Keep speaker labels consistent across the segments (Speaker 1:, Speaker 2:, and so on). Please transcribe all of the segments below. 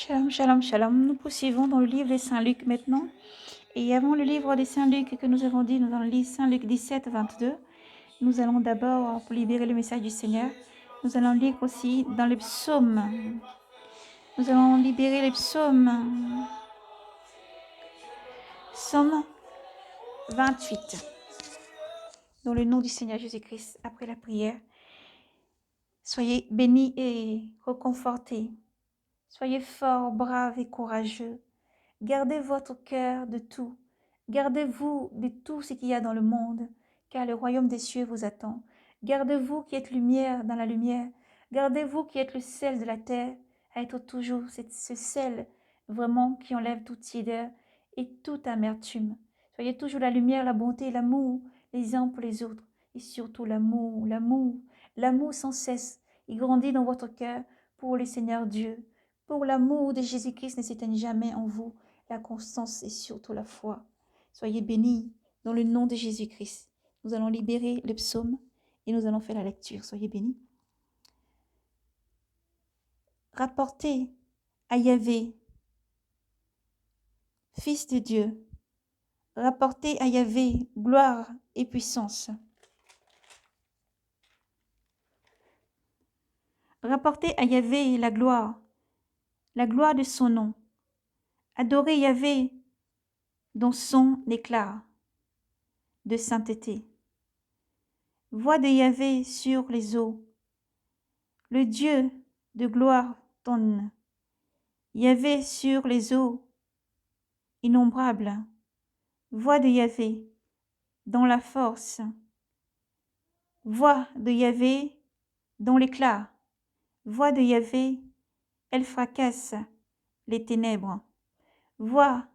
Speaker 1: Shalom, shalom, shalom. Nous poursuivons dans le livre des Saint-Luc maintenant. Et avant le livre des Saint-Luc que nous avons dit, nous allons lire Saint-Luc 17, 22. Nous allons d'abord, pour libérer le message du Seigneur, nous allons lire aussi dans les psaumes. Nous allons libérer les psaumes. Psaume 28. Dans le nom du Seigneur Jésus-Christ, après la prière, soyez bénis et reconfortés. Soyez forts, braves et courageux. Gardez votre cœur de tout. Gardez-vous de tout ce qu'il y a dans le monde, car le royaume des cieux vous attend. Gardez-vous qui êtes lumière dans la lumière. Gardez-vous qui êtes le sel de la terre, à être toujours ce sel vraiment qui enlève toute tiédeur et toute amertume. Soyez toujours la lumière, la bonté, l'amour, les uns pour les autres. Et surtout l'amour, l'amour, l'amour sans cesse. Il grandit dans votre cœur pour le Seigneur Dieu. Pour l'amour de Jésus-Christ ne s'éteigne jamais en vous, la constance et surtout la foi. Soyez bénis dans le nom de Jésus-Christ. Nous allons libérer le psaume et nous allons faire la lecture. Soyez bénis. Rapportez à Yahvé, Fils de Dieu. Rapportez à Yahvé gloire et puissance. Rapportez à Yahvé la gloire de son nom. Adorez Yahvé dans son éclat de sainteté. Voix de Yahvé sur les eaux. Le Dieu de gloire tonne. Yahvé sur les eaux innombrables. Voix de Yahvé dans la force. Voix de Yahvé dans l'éclat. Voix de Yahvé, elle fracasse les ténèbres. Voix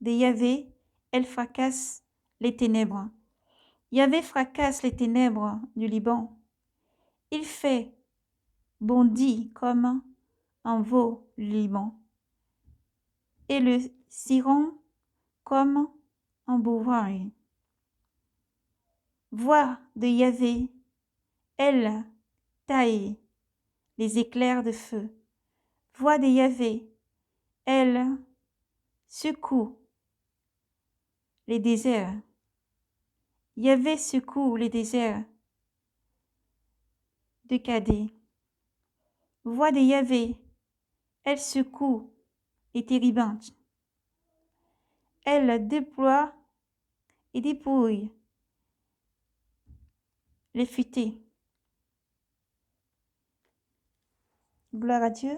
Speaker 1: de Yahvé, elle fracasse les ténèbres. Yahvé fracasse les ténèbres du Liban. Il fait bondir comme un veau le Liban, et le Siron comme un bovin. Voix de Yahvé, elle taille les éclairs de feu. Voix de Yahvé, elle secoue les déserts. Yahvé secoue les déserts de Kadé. Voix de Yahvé, elle secoue les térébintes. Elle déploie et dépouille les futés. Gloire à Dieu.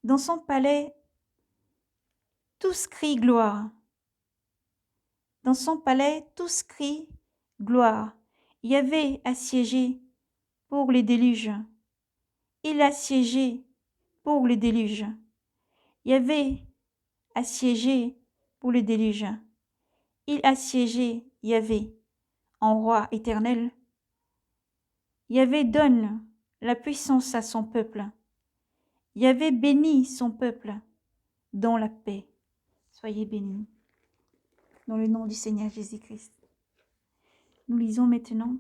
Speaker 1: Dans son palais, tous crient gloire. Dans son palais, tous crient gloire. Yahvé assiégé pour les déluges. Il assiégé pour le déluge. Yahvé assiégé pour le déluge. Il assiégé Yahvé en roi éternel. Yahvé donne la puissance à son peuple. Yahvé bénit son peuple dans la paix. Soyez bénis. Dans le nom du Seigneur Jésus-Christ. Nous lisons maintenant,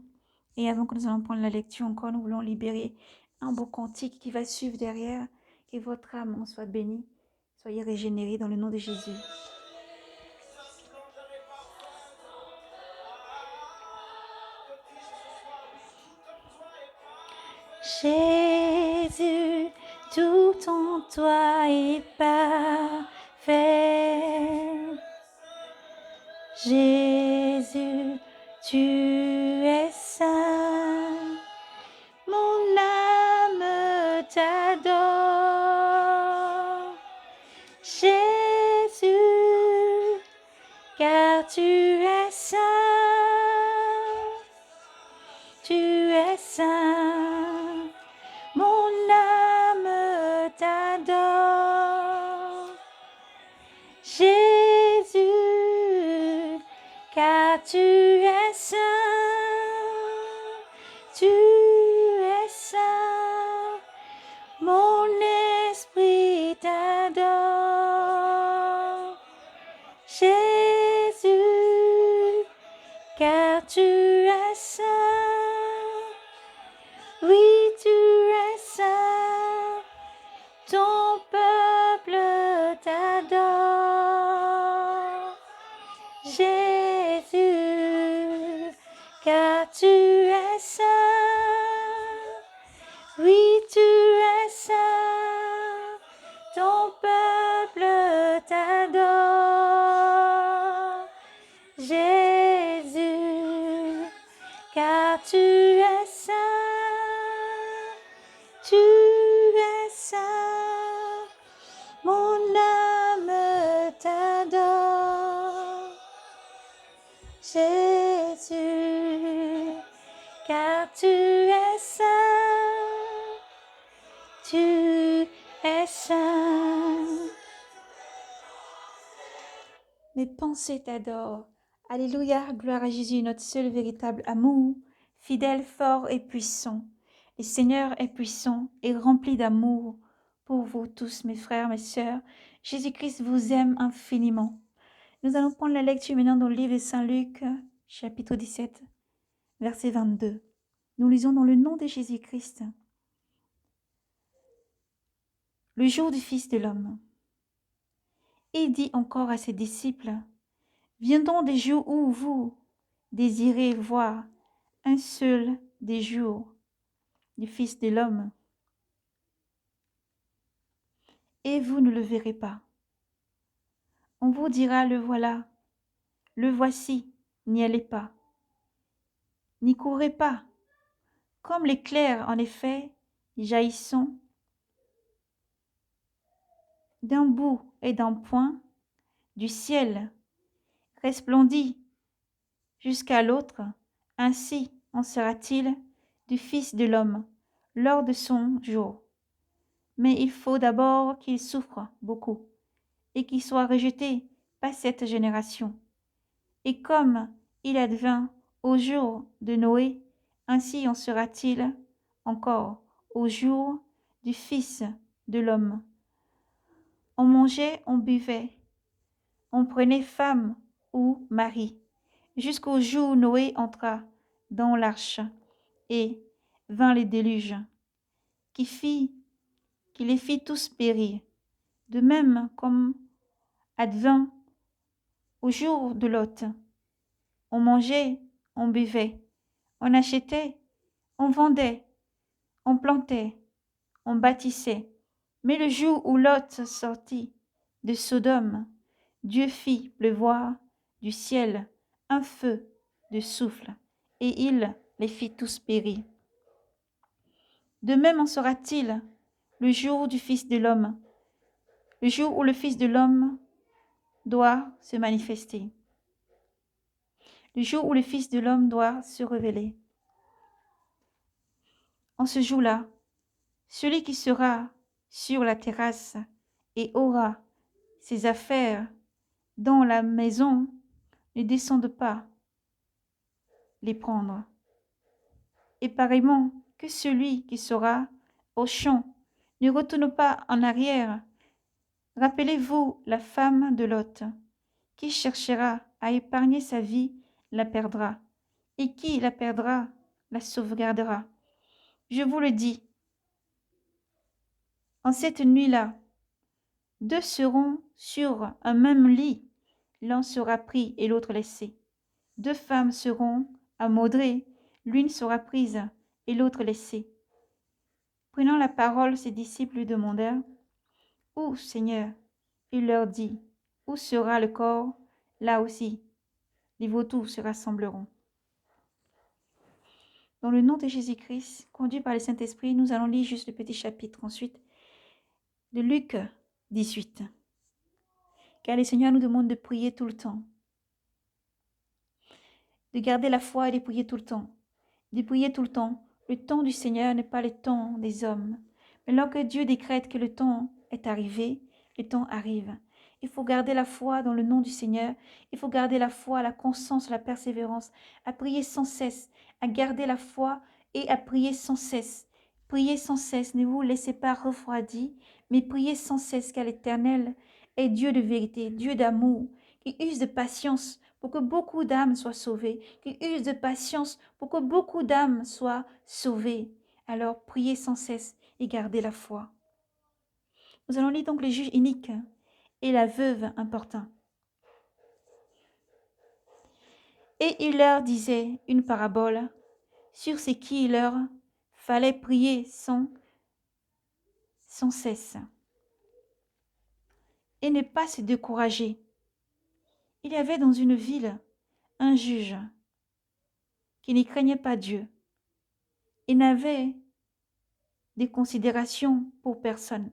Speaker 1: et avant que nous allons prendre la lecture encore, nous voulons libérer un beau cantique qui va suivre derrière. Que votre âme en soit bénie. Soyez régénérés dans le nom de Jésus. Jésus, tout en toi est parfait. Jésus, tu es saint. Mon âme t'adore. Jésus, car tu es saint. Tu es saint. Mon âme t'adore. Jésus, car tu es saint. Tu es saint. Mon esprit t'adore. Jésus, Oui, tu es saint, ton peuple t'adore. Jésus, car tu es saint, tu es saint, mon âme t'adore. Jésus, car tu es saint, tu es saint. Mes pensées t'adorent. Alléluia, gloire à Jésus, notre seul véritable amour, fidèle, fort et puissant. Le Seigneur est puissant et rempli d'amour pour vous tous, mes frères, mes sœurs. Jésus-Christ vous aime infiniment. Nous allons prendre la lecture maintenant dans le livre de Saint Luc, chapitre 17, verset 22. Nous lisons dans le nom de Jésus-Christ. Le jour du Fils de l'homme. Et dit encore à ses disciples, viendront des jours où vous désirez voir un seul des jours du Fils de l'homme, et vous ne le verrez pas. On vous dira, le voilà, le voici, n'y allez pas, n'y courez pas, comme l'éclair en effet jaillissant d'un bout et d'un point du ciel, resplendit jusqu'à l'autre, ainsi en sera-t-il du Fils de l'homme lors de son jour. Mais il faut d'abord qu'il souffre beaucoup et qu'il soit rejeté par cette génération. Et comme il advint au jour de Noé, ainsi en sera-t-il encore au jour du Fils de l'homme. On mangeait, on buvait, on prenait femme ou mari, jusqu'au jour où Noé entra dans l'arche et vint le déluge, qui les fit tous périr, de même comme advint au jour de Lot. On mangeait, on buvait, on achetait, on vendait, on plantait, on bâtissait. Mais le jour où Lot sortit de Sodome, Dieu fit pleuvoir du ciel un feu de souffle, et il les fit tous périr. De même en sera-t-il le jour du Fils de l'homme, le jour où le Fils de l'homme doit se manifester, le jour où le Fils de l'homme doit se révéler. En ce jour-là, celui qui sera sur la terrasse et aura ses affaires dans la maison ne descende pas les prendre. Et pareillement que celui qui sera au champ ne retourne pas en arrière. Rappelez-vous la femme de Lot, qui cherchera à épargner sa vie la perdra, et qui la perdra la sauvegardera. Je vous le dis, en cette nuit-là, deux seront sur un même lit, l'un sera pris et l'autre laissé. Deux femmes seront amoudrées, l'une sera prise et l'autre laissée. Prenant la parole, ses disciples lui demandèrent, « Où, Seigneur ?» Il leur dit, « Où sera le corps? Là aussi, les vautours se rassembleront. » Dans le nom de Jésus-Christ, conduit par le Saint-Esprit, nous allons lire juste le petit chapitre ensuite de Luc 18. Car le Seigneur nous demande de prier tout le temps, de garder la foi et de prier tout le temps, de prier tout le temps. Le temps du Seigneur n'est pas le temps des hommes. Mais lorsque Dieu décrète que le temps est arrivé, le temps arrive. Il faut garder la foi dans le nom du Seigneur. Il faut garder la foi, la constance, la persévérance, à prier sans cesse, à garder la foi et à prier sans cesse. Priez sans cesse, ne vous laissez pas refroidir, mais priez sans cesse, car l'Éternel est Dieu de vérité, Dieu d'amour, qui use de patience pour que beaucoup d'âmes soient sauvées, qui use de patience pour que beaucoup d'âmes soient sauvées. Alors priez sans cesse et gardez la foi. Nous allons lire donc les juges iniques et la veuve importun. Et il leur disait une parabole sur ce qui leur fallait prier sans cesse et ne pas se décourager. Il y avait dans une ville un juge qui ne craignait pas Dieu et n'avait de considération pour personne.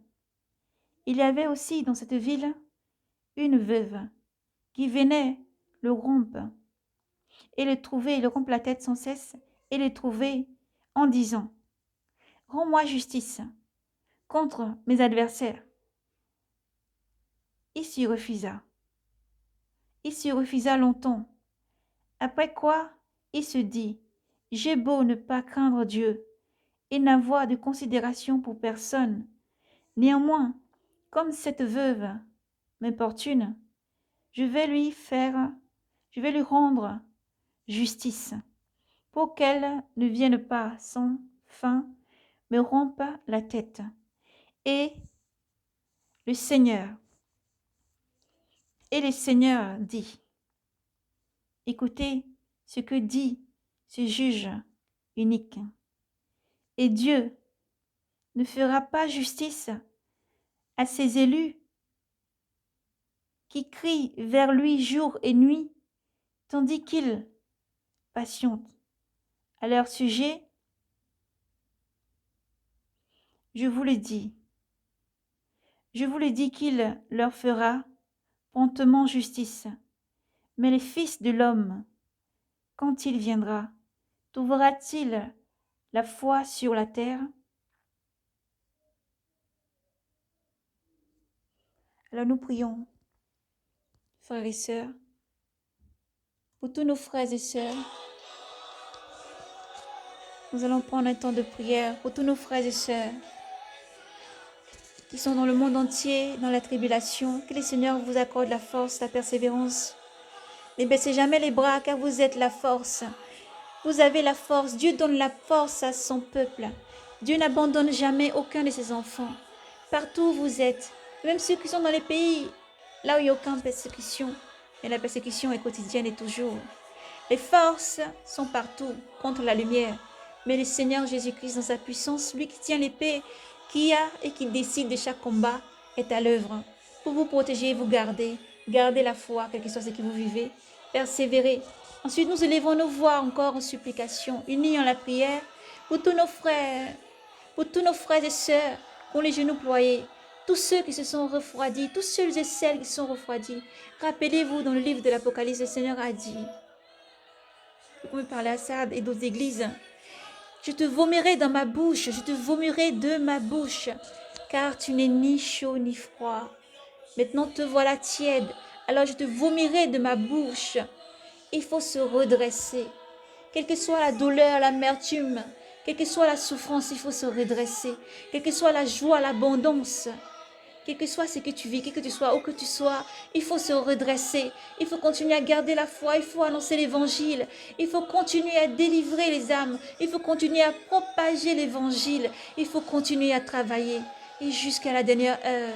Speaker 1: Il y avait aussi dans cette ville une veuve qui venait le rompre et le rompre la tête sans cesse et le trouver en disant « Rends-moi justice contre mes adversaires ». Il s'y refusa. Il s'y refusa longtemps. Après quoi, il se dit « J'ai beau ne pas craindre Dieu et n'avoir de considération pour personne. Néanmoins, comme cette veuve m'importune, je vais lui rendre justice, pour qu'elle ne vienne pas sans fin me rompre la tête. » Et le Seigneur dit, écoutez ce que dit ce juge unique. Et Dieu ne fera pas justice à ses élus qui crient vers lui jour et nuit, tandis qu'il patiente à leur sujet. Je vous le dis qu'il leur fera promptement justice. Mais le Fils de l'homme, quand il viendra, trouvera-t-il la foi sur la terre? Alors nous prions, frères et sœurs, pour tous nos frères et sœurs. Nous allons prendre un temps de prière pour tous nos frères et sœurs qui sont dans le monde entier, dans la tribulation. Que le Seigneur vous accorde la force, la persévérance. Ne baissez jamais les bras, car vous êtes la force. Vous avez la force. Dieu donne la force à son peuple. Dieu n'abandonne jamais aucun de ses enfants. Partout où vous êtes, même ceux qui sont dans les pays là où il n'y a aucune persécution, mais la persécution est quotidienne et toujours. Les forces sont partout contre la lumière. Mais le Seigneur Jésus-Christ, dans sa puissance, lui qui tient l'épée, qui a et qui décide de chaque combat, est à l'œuvre pour vous protéger et vous garder. Gardez la foi, quel que soit ce que vous vivez. Persévérez. Ensuite, nous élevons nos voix encore en supplication, unis en la prière, pour tous nos frères et sœurs qui ont les genoux ployés, tous ceux qui se sont refroidis, tous ceux et celles qui sont refroidis. Rappelez-vous, dans le livre de l'Apocalypse, le Seigneur a dit, vous pouvez parler à Sardes et d'autres églises, je te vomirai dans ma bouche, je te vomirai de ma bouche, car tu n'es ni chaud ni froid. Maintenant te voilà tiède, alors je te vomirai de ma bouche. Il faut se redresser. Quelle que soit la douleur, l'amertume, quelle que soit la souffrance, il faut se redresser. Quelle que soit la joie, l'abondance, quel que soit ce que tu vis, quel que tu sois, où que tu sois, il faut se redresser. Il faut continuer à garder la foi. Il faut annoncer l'évangile. Il faut continuer à délivrer les âmes. Il faut continuer à propager l'évangile. Il faut continuer à travailler. Et jusqu'à la dernière heure,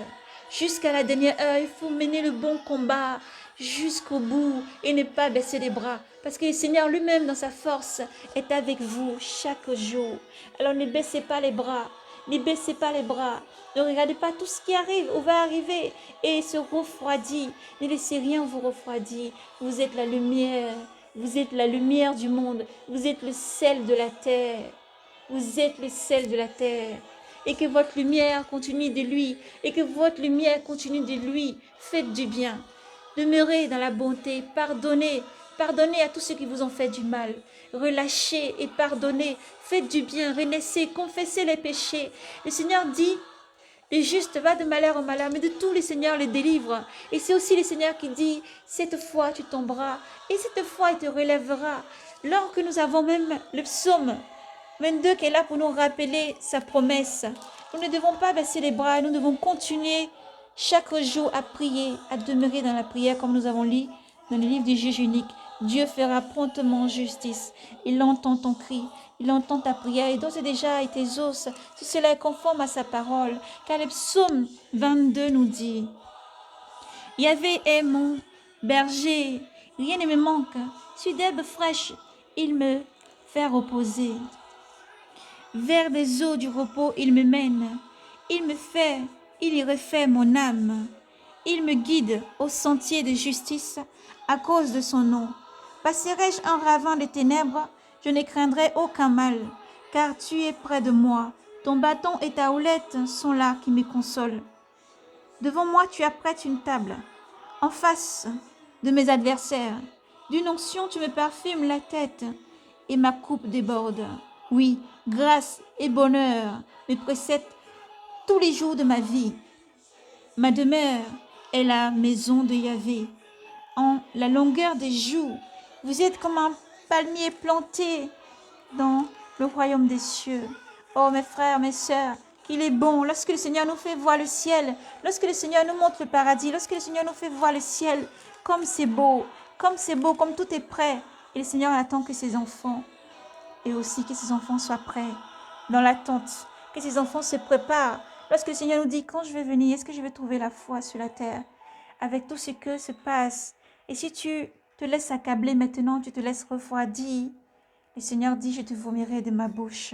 Speaker 1: il faut mener le bon combat jusqu'au bout et ne pas baisser les bras. Parce que le Seigneur lui-même, dans sa force, est avec vous chaque jour. Alors ne baissez pas les bras. Ne baissez pas les bras. Ne regardez pas tout ce qui arrive ou va arriver et se refroidit. Ne laissez rien vous refroidir. Vous êtes la lumière. Vous êtes la lumière du monde. Vous êtes le sel de la terre. Vous êtes le sel de la terre. Et que votre lumière continue de lui. Et que votre lumière continue de lui. Faites du bien. Demeurez dans la bonté. Pardonnez. Pardonnez à tous ceux qui vous ont fait du mal. Relâchez et pardonnez. Faites du bien. Renaissez. Confessez les péchés. Le Seigneur dit, le juste va de malheur en malheur, mais de tous les Seigneurs les délivre. Et c'est aussi le Seigneur qui dit, cette fois tu tomberas, et cette fois il te relèvera. Lorsque nous avons même le psaume 22 qui est là pour nous rappeler sa promesse, nous ne devons pas baisser les bras, nous devons continuer chaque jour à prier, à demeurer dans la prière comme nous avons lu dans le livre du juge unique. Dieu fera promptement justice. Il entend ton cri, il entend ta prière et d'ores et déjà et tes os, si cela est conforme à sa parole. Car le psaume 22 nous dit, Yahvé est mon berger, rien ne me manque. Sur d'herbes fraîches, il me fait reposer. Vers des eaux du repos, il me mène. Il y refait mon âme. Il me guide au sentier de justice à cause de son nom. Passerai-je un ravin de ténèbres, je ne craindrai aucun mal, car tu es près de moi. Ton bâton et ta houlette sont là qui me consolent. Devant moi, tu apprêtes une table, en face de mes adversaires. D'une onction, tu me parfumes la tête, et ma coupe déborde. Oui, grâce et bonheur me précèdent tous les jours de ma vie. Ma demeure est la maison de Yahvé. En la longueur des jours, vous êtes comme un palmier planté dans le royaume des cieux. Oh mes frères, mes sœurs, qu'il est bon lorsque le Seigneur nous fait voir le ciel, lorsque le Seigneur nous montre le paradis, lorsque le Seigneur nous fait voir le ciel, comme c'est beau, comme tout est prêt. Et le Seigneur attend que ses enfants, et aussi que ses enfants soient prêts dans l'attente, que ses enfants se préparent. Lorsque le Seigneur nous dit, quand je vais venir, est-ce que je vais trouver la foi sur la terre, avec tout ce que se passe? Et si tu te laisses accabler maintenant, tu te laisses refroidir, le Seigneur dit, je te vomirai de ma bouche.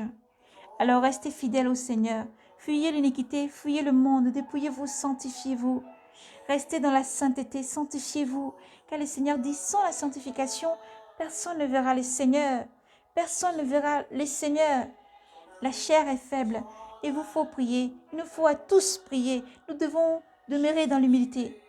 Speaker 1: Alors restez fidèles au Seigneur. Fuyez l'iniquité, fuyez le monde, dépouillez-vous, sanctifiez-vous. Restez dans la sainteté, sanctifiez-vous. Car le Seigneur dit, sans la sanctification, personne ne verra le Seigneur. Personne ne verra le Seigneur. La chair est faible. Il vous faut prier. Il nous faut à tous prier. Nous devons demeurer dans l'humilité.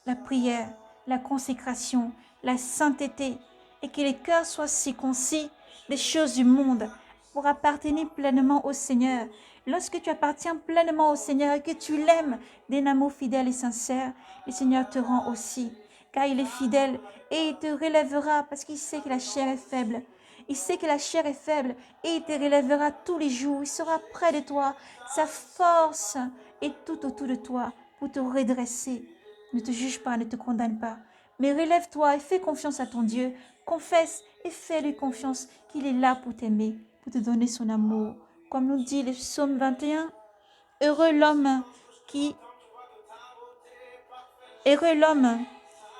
Speaker 1: La prière, la consécration, la sainteté. Et que les cœurs soient circoncis des choses du monde pour appartenir pleinement au Seigneur. Lorsque tu appartiens pleinement au Seigneur et que tu l'aimes d'un amour fidèle et sincère, le Seigneur te rend aussi, car il est fidèle et il te relèvera parce qu'il sait que la chair est faible. Il sait que la chair est faible et il te relèvera tous les jours. Il sera près de toi. Sa force est tout autour de toi pour te redresser. Ne te juge pas, ne te condamne pas, mais relève-toi et fais confiance à ton Dieu. Confesse et fais-lui confiance qu'il est là pour t'aimer, pour te donner son amour. Comme nous dit le psaume 21, heureux l'homme qui, heureux l'homme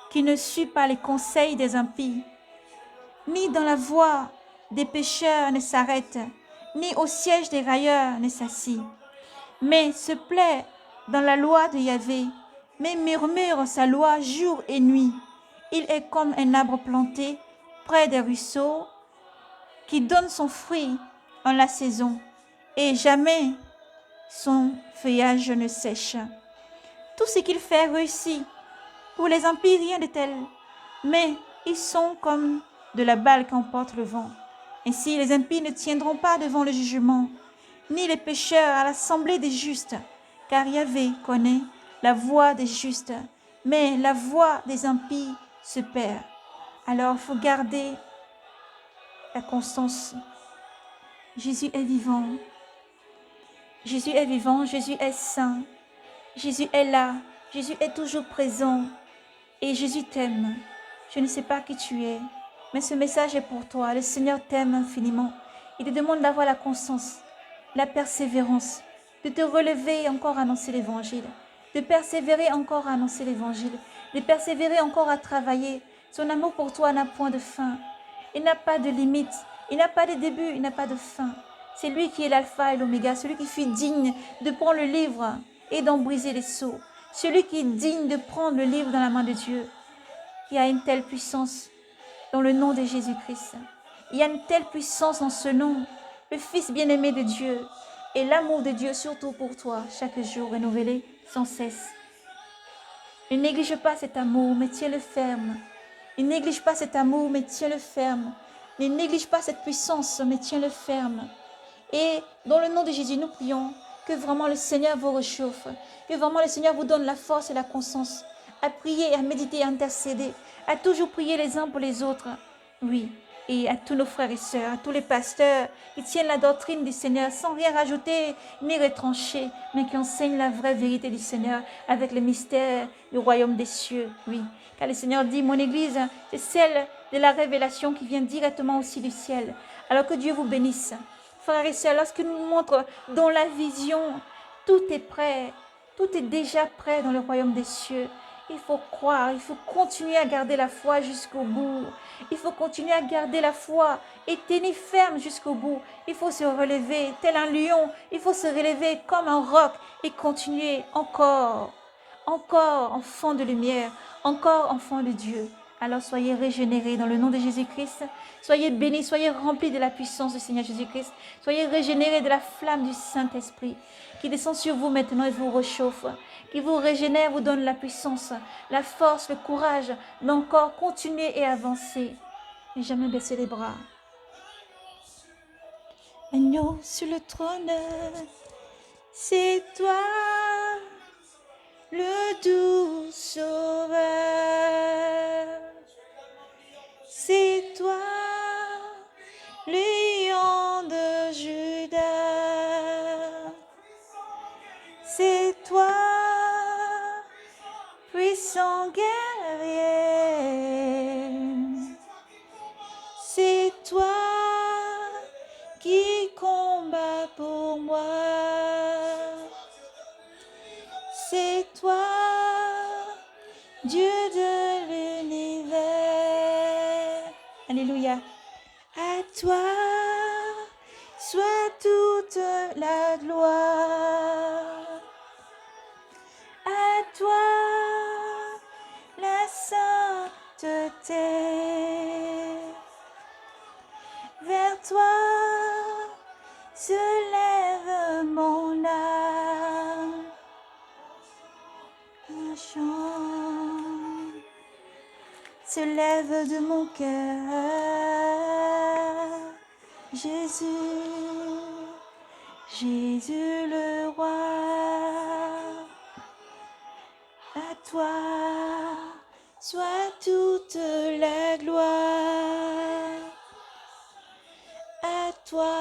Speaker 1: qui ne suit pas les conseils des impies, ni dans la voie des pécheurs ne s'arrête, ni au siège des railleurs ne s'assit, mais se plaît dans la loi de Yahvé, mais murmure sa loi jour et nuit. Il est comme un arbre planté près des ruisseaux, qui donne son fruit en la saison, et jamais son feuillage ne sèche. Tout ce qu'il fait réussit. Pour les impies, rien de tel, mais ils sont comme de la balle qu'emporte le vent. Ainsi, les impies ne tiendront pas devant le jugement, ni les pécheurs à l'assemblée des justes, car Yahvé connaît la voie des justes, mais la voie des impies se perd. Alors, il faut garder la constance. Jésus est vivant. Jésus est vivant, Jésus est saint. Jésus est là, Jésus est toujours présent. Et Jésus t'aime. Je ne sais pas qui tu es, mais ce message est pour toi. Le Seigneur t'aime infiniment. Il te demande d'avoir la constance, la persévérance, de te relever et encore à annoncer l'Évangile, de persévérer encore à annoncer l'Évangile, de persévérer encore à travailler. Son amour pour toi n'a point de fin. Il n'a pas de limite. Il n'a pas de début, il n'a pas de fin. C'est lui qui est l'alpha et l'oméga, celui qui fut digne de prendre le livre et d'en briser les sceaux. Celui qui est digne de prendre le livre dans la main de Dieu, qui a une telle puissance dans le nom de Jésus-Christ. Il y a une telle puissance dans ce nom, le Fils bien-aimé de Dieu, et l'amour de Dieu surtout pour toi, chaque jour renouvelé sans cesse. Ne néglige pas cet amour, mais tiens-le ferme. Ne néglige pas cet amour, mais tiens-le ferme. Ne néglige pas cette puissance, mais tiens-le ferme. Et dans le nom de Jésus, nous prions que vraiment le Seigneur vous réchauffe, que vraiment le Seigneur vous donne la force et la conscience à prier, à méditer, à intercéder, à toujours prier les uns pour les autres. Oui, et à tous nos frères et sœurs, à tous les pasteurs qui tiennent la doctrine du Seigneur sans rien rajouter ni retrancher, mais qui enseignent la vraie vérité du Seigneur avec le mystère du royaume des cieux. Oui, car le Seigneur dit, mon Église, c'est celle de la révélation qui vient directement aussi du ciel. Alors que Dieu vous bénisse. Frères et sœurs, lorsqu'il nous montre dans la vision, tout est prêt, tout est déjà prêt dans le royaume des cieux. Il faut croire, il faut continuer à garder la foi jusqu'au bout. Il faut continuer à garder la foi et tenir ferme jusqu'au bout. Il faut se relever tel un lion. Il faut se relever comme un roc et continuer encore, encore enfant de lumière, encore enfant de Dieu. Alors soyez régénérés dans le nom de Jésus-Christ. Soyez bénis, soyez remplis de la puissance du Seigneur Jésus-Christ. Soyez régénérés de la flamme du Saint-Esprit qui descend sur vous maintenant et vous réchauffe, qui vous régénère, vous donne la puissance, la force, le courage d'encore continuer et avancer. Et jamais baisser les bras. Agneau sur le trône, c'est toi, le doux sauveur. C'est toi, lion de Juda. C'est toi, puissant guerrier. C'est toi qui combat pour moi. C'est toi, Dieu de l'univers. Alléluia. À toi soit toute la gloire. À toi la sainteté. Vers toi se lève mon âme. Un chant se lève de mon cœur. Jésus, Jésus le roi. À toi soit toute la gloire. À toi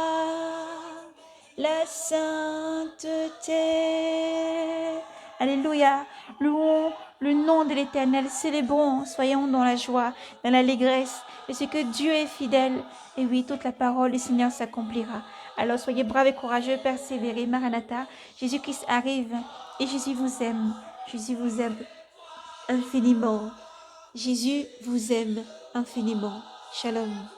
Speaker 1: la sainteté. Alléluia. Louons le nom de l'Éternel. Célébrons, soyons dans la joie, dans l'allégresse. Et c'est que Dieu est fidèle. Et oui, toute la parole du Seigneur s'accomplira. Alors soyez braves et courageux, persévérez. Maranatha, Jésus-Christ arrive et Jésus vous aime. Jésus vous aime infiniment. Jésus vous aime infiniment. Shalom.